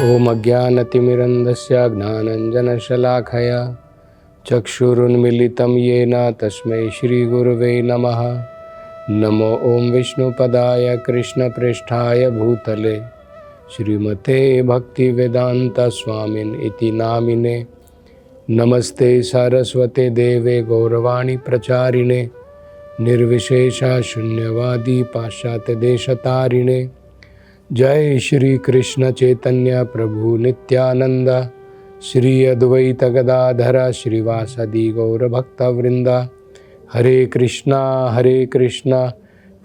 ओम अज्ञानतिमिरन्धस्य ज्ञानाञ्जनशलाखया चक्षुरुन्मीलितं येन तस्मै श्रीगुरुवे नमः। नमो ओम विष्णुपदाय कृष्णप्रेष्ठाय भूतले श्रीमते भक्तिवेदांत स्वामिन इति नामिने। नमस्ते सरस्वते देवे गौरवाणी प्रचारिणे निर्विशेषा शून्यवादी पाश्चात्य देशतारिणे। जय श्री कृष्ण चैतन्य प्रभु नित्यानंद श्री अद्वैत गदाधर श्रीवासदि गौर भक्तवृंद। हरे कृष्णा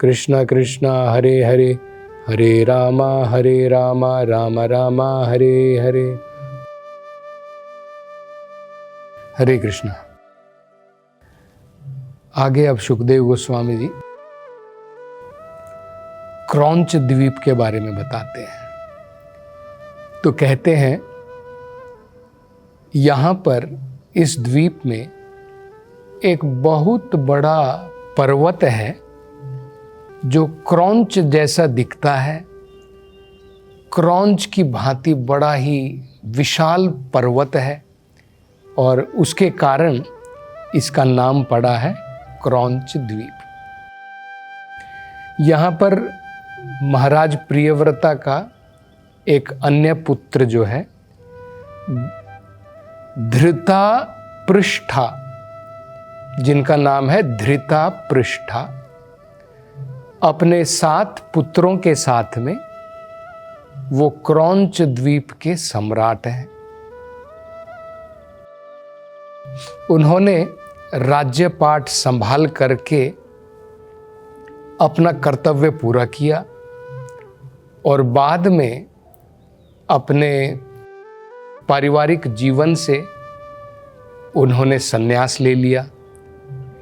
कृष्ण कृष्णा हरे हरे, हरे राम राम राम हरे हरे। हरे कृष्णा। आगे अब सुखदेव गोस्वामी जी क्रौंच द्वीप के बारे में बताते हैं। तो कहते हैं यहाँ पर इस द्वीप में एक बहुत बड़ा पर्वत है जो क्रौंच जैसा दिखता है। क्रौंच की भांति बड़ा ही विशाल पर्वत है और उसके कारण इसका नाम पड़ा है क्रौंच द्वीप। यहाँ पर महाराज प्रियव्रता का एक अन्य पुत्र जो है धृतराष्ट्र, जिनका नाम है धृतराष्ट्र, अपने 7 पुत्रों के साथ में वो क्रौंच द्वीप के सम्राट हैं। उन्होंने राज्यपाट संभाल करके अपना कर्तव्य पूरा किया और बाद में अपने पारिवारिक जीवन से उन्होंने संन्यास ले लिया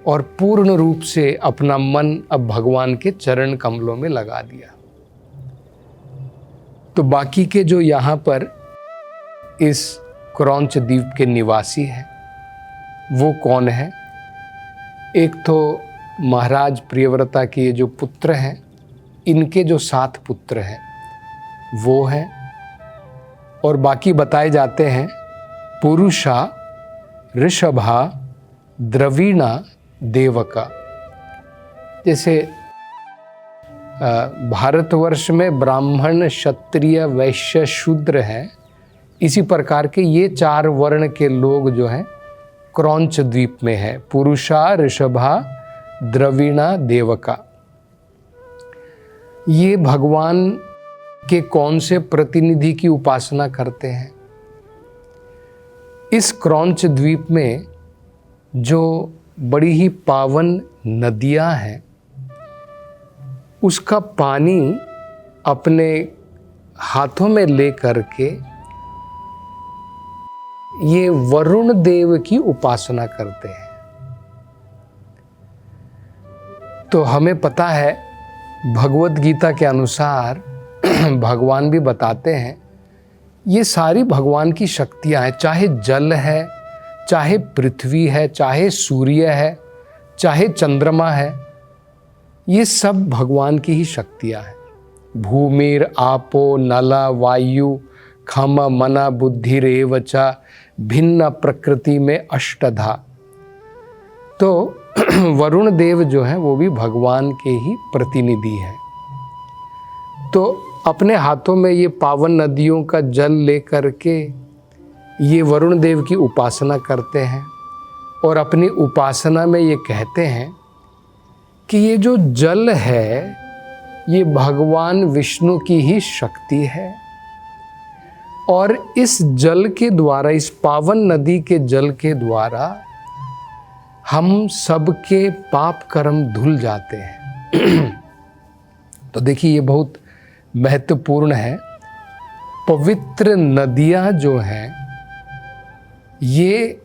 और पूर्ण रूप से अपना मन अब भगवान के चरण कमलों में लगा दिया। तो बाकी के जो यहाँ पर इस क्रौंच द्वीप के निवासी हैं वो कौन है? एक तो महाराज प्रियव्रता के ये जो पुत्र हैं, इनके जो 7 पुत्र हैं वो हैं, और बाकी बताए जाते हैं पुरुषा, ऋषभा, द्रविणा, देवका। जैसे भारतवर्ष में ब्राह्मण, क्षत्रिय, वैश्य, शूद्र हैं, इसी प्रकार के ये 4 वर्ण के लोग जो हैं क्रौंच द्वीप में है। पुरुषा, ऋषभा, द्रविणा, देवका। ये भगवान के कौन से प्रतिनिधि की उपासना करते हैं? इस क्रौंच द्वीप में जो बड़ी ही पावन नदियां हैं, उसका पानी अपने हाथों में ले करके ये वरुण देव की उपासना करते हैं। तो हमें पता है भगवत गीता के अनुसार भगवान भी बताते हैं ये सारी भगवान की शक्तियां हैं, चाहे जल है, चाहे पृथ्वी है, चाहे सूर्य है, चाहे चंद्रमा है, ये सब भगवान की ही शक्तियां हैं। भूमिर आपो नला वायु खम मना बुद्धिरेव च भिन्न प्रकृति में अष्टधा। तो वरुण देव जो हैं वो भी भगवान के ही प्रतिनिधि हैं। तो अपने हाथों में ये पावन नदियों का जल लेकर के ये वरुण देव की उपासना करते हैं और अपनी उपासना में ये कहते हैं कि ये जो जल है ये भगवान विष्णु की ही शक्ति है और इस जल के द्वारा, इस पावन नदी के जल के द्वारा हम सबके पाप कर्म धुल जाते हैं। तो देखिए ये बहुत महत्वपूर्ण है। पवित्र नदियाँ जो हैं ये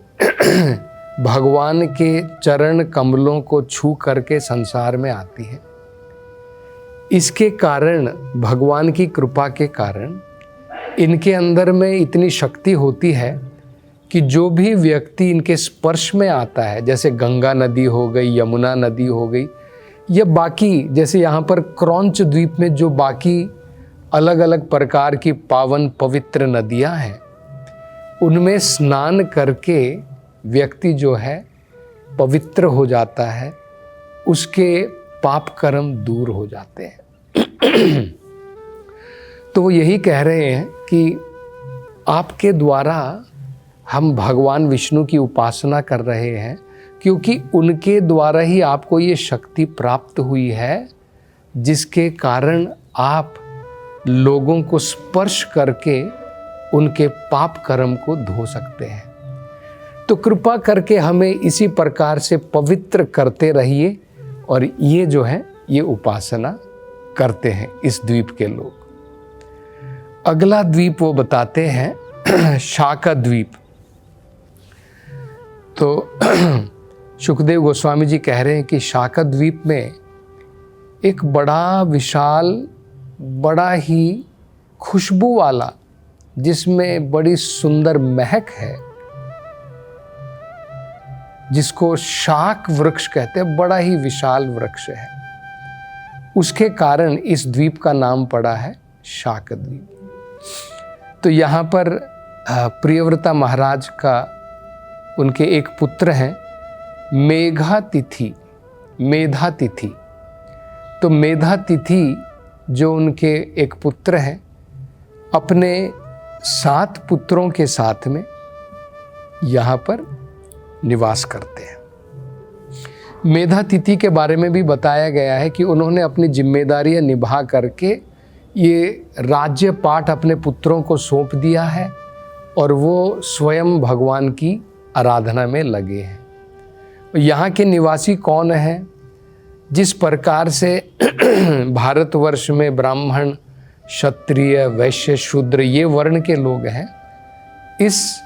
भगवान के चरण कमलों को छू करके संसार में आती है। इसके कारण, भगवान की कृपा के कारण इनके अंदर में इतनी शक्ति होती है कि जो भी व्यक्ति इनके स्पर्श में आता है, जैसे गंगा नदी हो गई, यमुना नदी हो गई, या बाकी जैसे यहाँ पर क्रौंच द्वीप में जो बाकी अलग अलग प्रकार की पावन पवित्र नदियां हैं, उनमें स्नान करके व्यक्ति जो है पवित्र हो जाता है, उसके पाप कर्म दूर हो जाते हैं। तो वो यही कह रहे हैं कि आपके द्वारा हम भगवान विष्णु की उपासना कर रहे हैं, क्योंकि उनके द्वारा ही आपको ये शक्ति प्राप्त हुई है, जिसके कारण आप लोगों को स्पर्श करके उनके पाप कर्म को धो सकते हैं। तो कृपा करके हमें इसी प्रकार से पवित्र करते रहिए, और ये जो है ये उपासना करते हैं इस द्वीप के लोग। अगला द्वीप वो बताते हैं शाका द्वीप। तो सुखदेव गोस्वामी जी कह रहे हैं कि शाका द्वीप में एक बड़ा विशाल, बड़ा ही खुशबू वाला, जिसमें बड़ी सुंदर महक है, जिसको शाक वृक्ष कहते हैं, बड़ा ही विशाल वृक्ष है। उसके कारण इस द्वीप का नाम पड़ा है शाक द्वीप। तो यहाँ पर प्रियव्रता महाराज का, उनके एक पुत्र हैं मेधातिथि। तो मेधातिथि जो उनके एक पुत्र हैं, अपने 7 पुत्रों के साथ में यहाँ पर निवास करते हैं। मेधातिथि के बारे में भी बताया गया है कि उन्होंने अपनी जिम्मेदारियां निभा करके ये राज्य पाठ अपने पुत्रों को सौंप दिया है, और वो स्वयं भगवान की आराधना में लगे हैं। यहाँ के निवासी कौन हैं? जिस प्रकार से भारतवर्ष में ब्राह्मण, क्षत्रिय, वैश्य, शूद्र ये वर्ण के लोग हैं, इस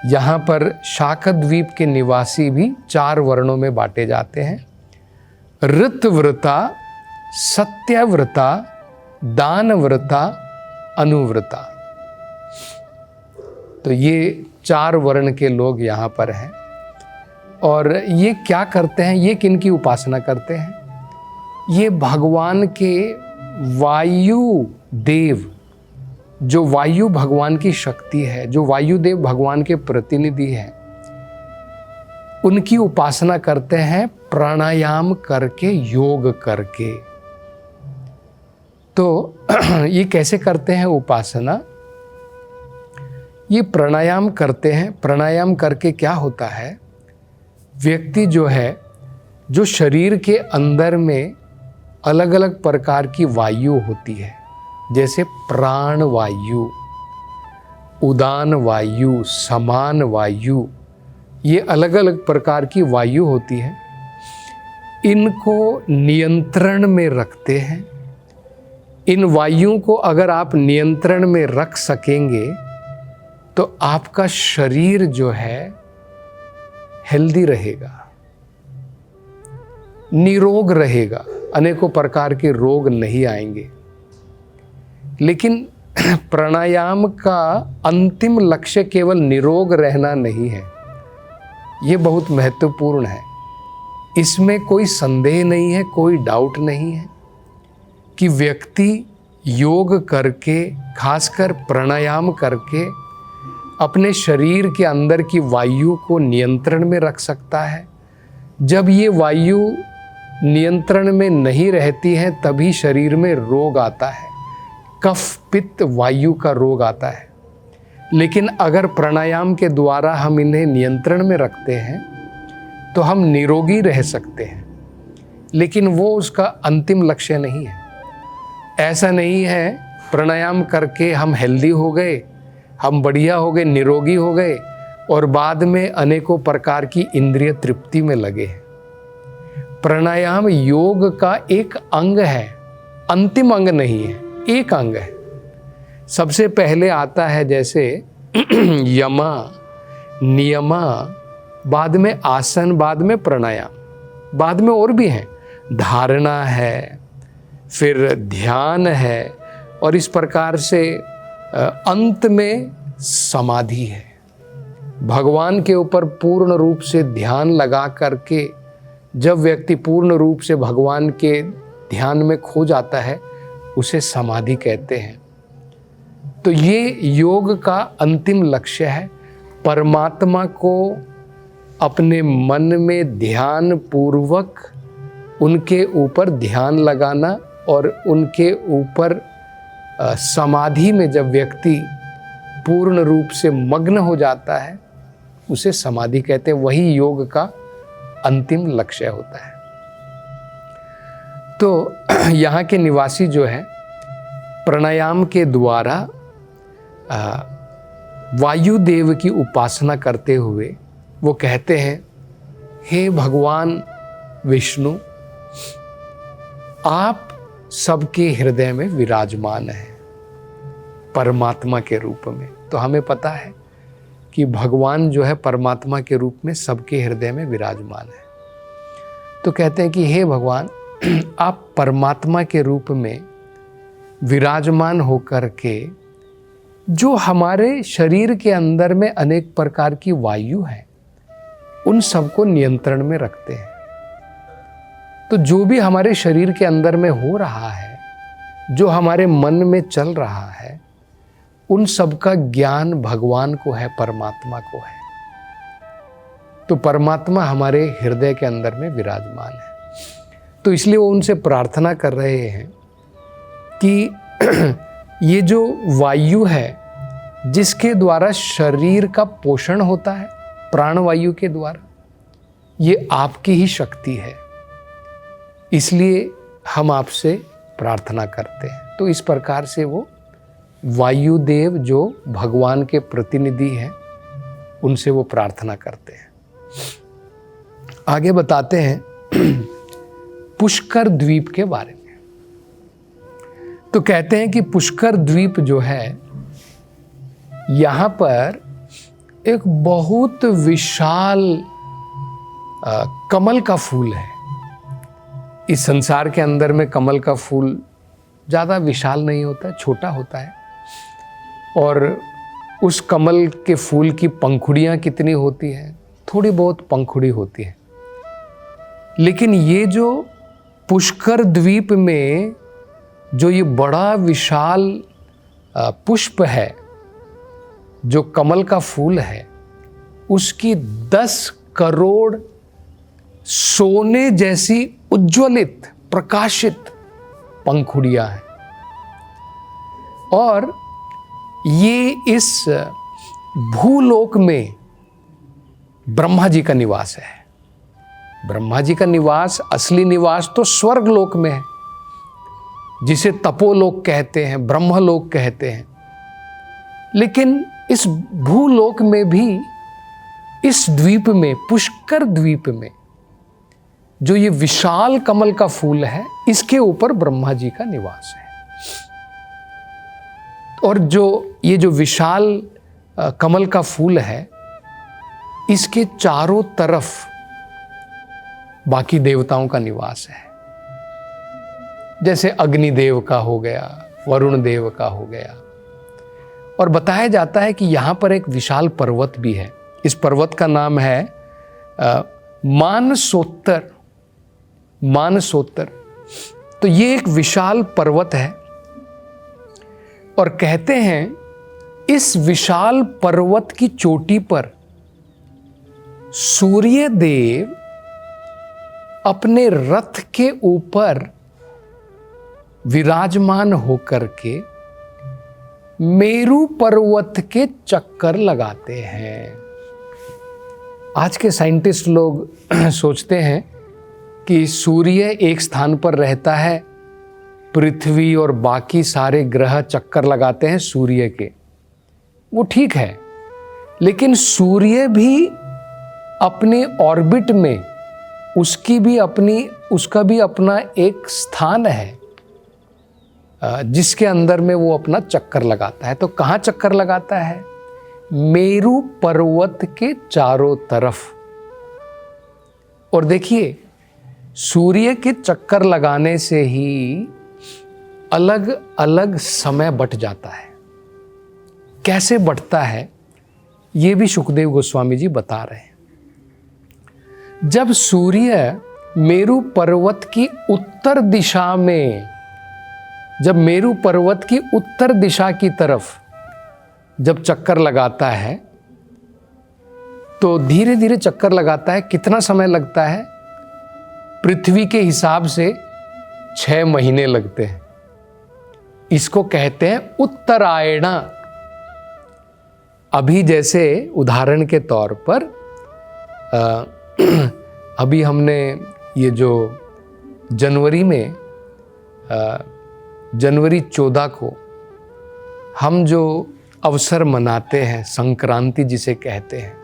यहाँ पर शाका द्वीप के निवासी भी 4 वर्णों में बांटे जाते हैं। ऋतव्रता, सत्यव्रता, दानव्रता, अनुव्रता। तो ये 4 वर्ण के लोग यहाँ पर हैं। और ये क्या करते हैं? ये किन की उपासना करते हैं? ये भगवान के वायु देव, जो वायु भगवान की शक्ति है, जो वायुदेव भगवान के प्रतिनिधि हैं, उनकी उपासना करते हैं प्राणायाम करके, योग करके। तो ये कैसे करते हैं उपासना? ये प्राणायाम करते हैं। प्राणायाम करके क्या होता है, व्यक्ति जो है, जो शरीर के अंदर में अलग अलग प्रकार की वायु होती है, जैसे प्राण वायु, उदान वायु, समान वायु, ये अलग अलग प्रकार की वायु होती है। इनको नियंत्रण में रखते हैं। इन वायुओं को अगर आप नियंत्रण में रख सकेंगे तो आपका शरीर जो है हेल्दी रहेगा, निरोग रहेगा, अनेकों प्रकार के रोग नहीं आएंगे। लेकिन प्राणायाम का अंतिम लक्ष्य केवल निरोग रहना नहीं है, ये बहुत महत्वपूर्ण है। इसमें कोई संदेह नहीं है, कोई डाउट नहीं है कि व्यक्ति योग करके, खासकर प्राणायाम करके, अपने शरीर के अंदर की वायु को नियंत्रण में रख सकता है। जब ये वायु नियंत्रण में नहीं रहती है तभी शरीर में रोग आता है, कफ पित्त वायु का रोग आता है। लेकिन अगर प्राणायाम के द्वारा हम इन्हें नियंत्रण में रखते हैं तो हम निरोगी रह सकते हैं। लेकिन वो उसका अंतिम लक्ष्य नहीं है। ऐसा नहीं है प्राणायाम करके हम हेल्दी हो गए, हम बढ़िया हो गए, निरोगी हो गए, और बाद में अनेकों प्रकार की इंद्रिय तृप्ति में लगे हैं। प्राणायाम योग का एक अंग है, अंतिम अंग नहीं है, एक अंग है। सबसे पहले आता है जैसे यमा, नियमा, बाद में आसन, बाद में प्राणायाम, बाद में और भी हैं, धारणा है, फिर ध्यान है, और इस प्रकार से अंत में समाधि है। भगवान के ऊपर पूर्ण रूप से ध्यान लगा करके जब व्यक्ति पूर्ण रूप से भगवान के ध्यान में खो जाता है उसे समाधि कहते हैं। तो ये योग का अंतिम लक्ष्य है, परमात्मा को अपने मन में ध्यान पूर्वक उनके ऊपर ध्यान लगाना और उनके ऊपर समाधि में जब व्यक्ति पूर्ण रूप से मग्न हो जाता है उसे समाधि कहते हैं। वही योग का अंतिम लक्ष्य होता है। तो यहाँ के निवासी जो है प्राणायाम के द्वारा वायुदेव की उपासना करते हुए वो कहते हैं, हे भगवान विष्णु, आप सबके हृदय में विराजमान हैं परमात्मा के रूप में। तो हमें पता है कि भगवान जो है परमात्मा के रूप में सबके हृदय में विराजमान है। तो कहते हैं कि हे भगवान, आप परमात्मा के रूप में विराजमान होकर के जो हमारे शरीर के अंदर में अनेक प्रकार की वायु है उन सबको नियंत्रण में रखते हैं। तो जो भी हमारे शरीर के अंदर में हो रहा है, जो हमारे मन में चल रहा है, उन सब का ज्ञान भगवान को है, परमात्मा को है। तो परमात्मा हमारे हृदय के अंदर में विराजमान है। तो इसलिए वो उनसे प्रार्थना कर रहे हैं कि ये जो वायु है जिसके द्वारा शरीर का पोषण होता है, प्राणवायु के द्वारा, ये आपकी ही शक्ति है, इसलिए हम आपसे प्रार्थना करते हैं। तो इस प्रकार से वो वायुदेव जो भगवान के प्रतिनिधि हैं उनसे वो प्रार्थना करते हैं। आगे बताते हैं पुष्कर द्वीप के बारे में। तो कहते हैं कि पुष्कर द्वीप जो है, यहाँ पर एक बहुत विशाल कमल का फूल है। इस संसार के अंदर में कमल का फूल ज़्यादा विशाल नहीं होता है, छोटा होता है। और उस कमल के फूल की पंखुड़ियाँ कितनी होती हैं? थोड़ी बहुत पंखुड़ी होती है। लेकिन ये जो पुष्कर द्वीप में जो ये बड़ा विशाल पुष्प है, जो कमल का फूल है, उसकी 10 करोड़ सोने जैसी उज्ज्वलित प्रकाशित पंखुड़ियां हैं। और ये इस भूलोक में ब्रह्मा जी का निवास है। ब्रह्मा जी का निवास, असली निवास तो स्वर्ग लोक में है, जिसे तपोलोक कहते हैं, ब्रह्मलोक कहते हैं। लेकिन इस भूलोक में भी, इस द्वीप में, पुष्कर द्वीप में, जो ये विशाल कमल का फूल है, इसके ऊपर ब्रह्मा जी का निवास है। और ये जो विशाल कमल का फूल है, इसके चारों तरफ बाकी देवताओं का निवास है। जैसे अग्निदेव का हो गया, वरुण देव का हो गया। और बताया जाता है कि यहाँ पर एक विशाल पर्वत भी है। इस पर्वत का नाम है मानसोत्तर। मानसोत्तर। तो ये एक विशाल पर्वत है। और कहते हैं इस विशाल पर्वत की चोटी पर सूर्य देव अपने रथ के ऊपर विराजमान होकर के मेरू पर्वत के चक्कर लगाते हैं। आज के साइंटिस्ट लोग सोचते हैं कि सूर्य एक स्थान पर रहता है, पृथ्वी और बाकी सारे ग्रह चक्कर लगाते हैं सूर्य के। वो ठीक है, लेकिन सूर्य भी अपने ऑर्बिट में, उसका भी अपना एक स्थान है जिसके अंदर में वो अपना चक्कर लगाता है। तो कहाँ चक्कर लगाता है? मेरू पर्वत के चारों तरफ। और देखिए, सूर्य के चक्कर लगाने से ही अलग अलग समय बट जाता है। कैसे बटता है ये भी शुकदेव गोस्वामी जी बता रहे हैं। जब सूर्य मेरू पर्वत की उत्तर दिशा में जब मेरू पर्वत की उत्तर दिशा की तरफ जब चक्कर लगाता है तो धीरे धीरे चक्कर लगाता है। कितना समय लगता है? पृथ्वी के हिसाब से 6 महीने लगते हैं। इसको कहते हैं उत्तरायण। अभी जैसे उदाहरण के तौर पर अभी हमने ये जो जनवरी में जनवरी 14 को हम जो अवसर मनाते हैं, संक्रांति जिसे कहते हैं,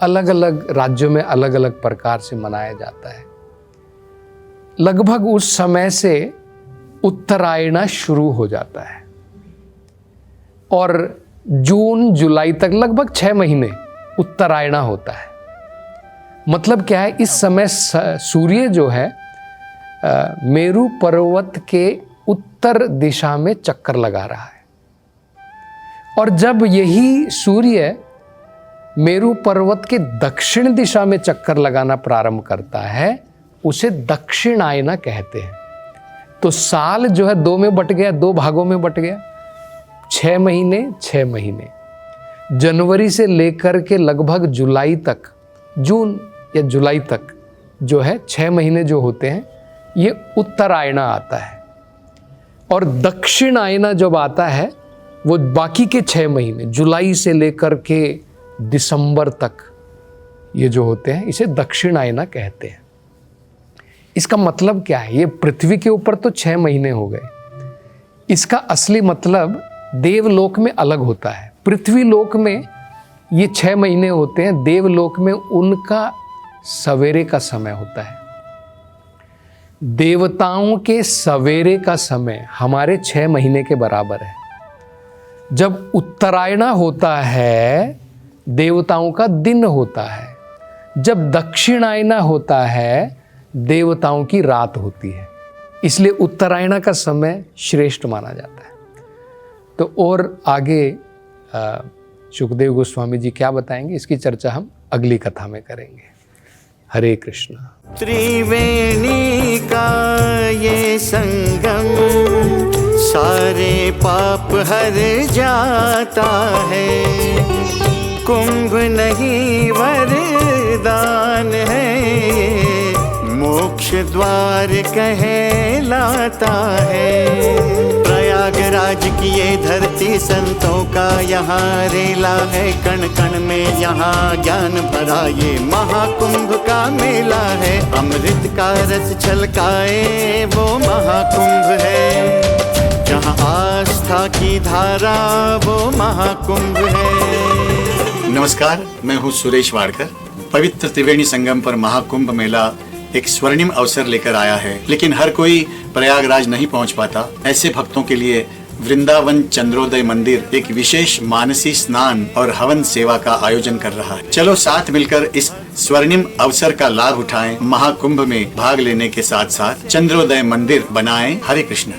अलग अलग राज्यों में अलग अलग प्रकार से मनाया जाता है। लगभग उस समय से उत्तरायण शुरू हो जाता है और जून जुलाई तक लगभग 6 महीने उत्तरायण होता है। मतलब क्या है? इस समय सूर्य जो है मेरू पर्वत के उत्तर दिशा में चक्कर लगा रहा है और जब यही सूर्य मेरू पर्वत के दक्षिण दिशा में चक्कर लगाना प्रारंभ करता है उसे दक्षिणायन कहते हैं। तो साल जो है 2 में बट गया, 2 भागों में बट गया। 6 महीने 6 महीने, जनवरी से लेकर के लगभग जुलाई तक, जून या जुलाई तक जो है 6 महीने जो होते हैं ये उत्तरायण आता है। और दक्षिणायन जब आता है वो बाकी के 6 महीने जुलाई से लेकर के दिसंबर तक ये जो होते हैं इसे दक्षिणायन कहते हैं। इसका मतलब क्या है? ये पृथ्वी के ऊपर तो 6 महीने हो गए, इसका असली मतलब देवलोक में अलग होता है। पृथ्वी लोक में ये 6 महीने होते हैं, देवलोक में उनका सवेरे का समय होता है। देवताओं के सवेरे का समय हमारे 6 महीने के बराबर है। जब उत्तरायण होता है देवताओं का दिन होता है, जब दक्षिणायन होता है देवताओं की रात होती है। इसलिए उत्तरायण का समय श्रेष्ठ माना जाता है। तो और आगे सुखदेव गोस्वामी जी क्या बताएंगे, इसकी चर्चा हम अगली कथा में करेंगे। हरे कृष्णा। त्रिवेणी का ये संगम सारे पाप हर जाता है। कुंभ नहीं वरदान है, मोक्ष द्वार कहलाता है। प्रयागराज की ये धरती संतों का यहाँ रेला है। कण कण में यहाँ ज्ञान भरा ये महाकुंभ का मेला है। अमृत का रस छलकाए वो महाकुंभ है। जहाँ आस्था की धारा वो महाकुंभ है। नमस्कार, मैं हूँ सुरेश वाडकर। पवित्र त्रिवेणी संगम पर महाकुंभ मेला एक स्वर्णिम अवसर लेकर आया है, लेकिन हर कोई प्रयागराज नहीं पहुंच पाता। ऐसे भक्तों के लिए वृंदावन चंद्रोदय मंदिर एक विशेष मानसी स्नान और हवन सेवा का आयोजन कर रहा है। चलो साथ मिलकर इस स्वर्णिम अवसर का लाभ उठाएं, महाकुंभ में भाग लेने के साथ साथ चंद्रोदय मंदिर बनाएं। हरे कृष्ण।